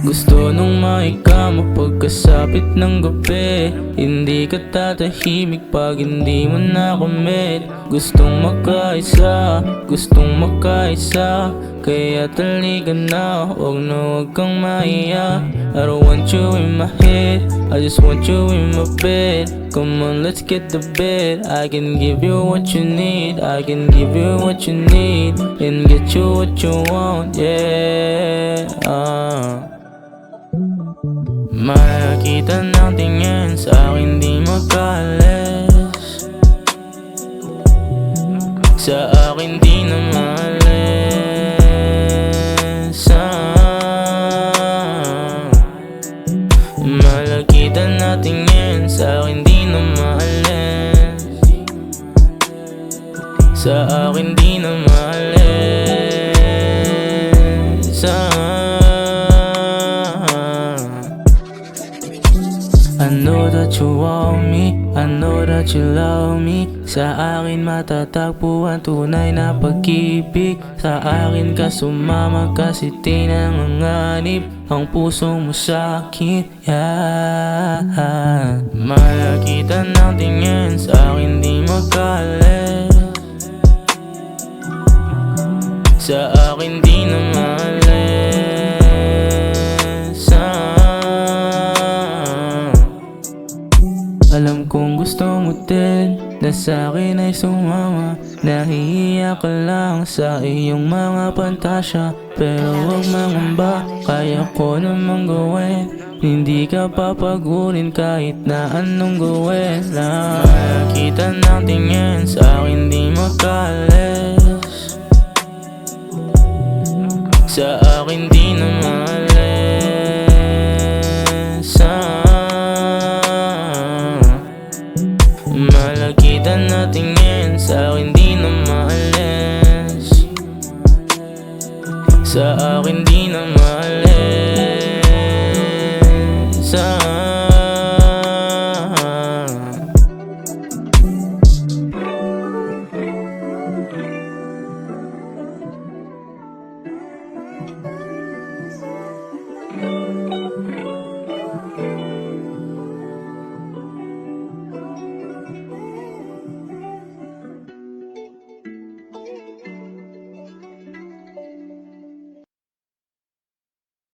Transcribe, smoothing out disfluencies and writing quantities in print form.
Gusto nung maikama pagkasapit ng gabi. Hindi ka tatahimik pag hindi mo nakamit. Gustong magkaisa, kaya talika na, huwag kang maiya. I don't want you in my head, I just want you in my bed. Come on, let's get to bed. I can give you what you need, I can give you what you need, and get you what you want, yeah. Makikita ng tingin sa akin di magkaalis, sa akin di na maalis. Malakita na tingin sa akin di na maalis, sa akin di na maalis. I know that you want me, I know that you love me. Sa akin matatagpo ang tunay na pag-ibig. Sa akin ka sumama kasi tinanganganib ang puso mo sa akin, yeah. Malakita ng tingin sa akin di magkaalis, sa akin di na maalis. Alam kong gusto mo din na sa akin ay sumama. Nahihiya ka lang sa iyong mga pantasya, pero huwag mangamba, kaya ko namang gawin. Hindi ka papagurin kahit na anong gawin lang. Makita ng tingin sa akin di magkaalis, sa akin di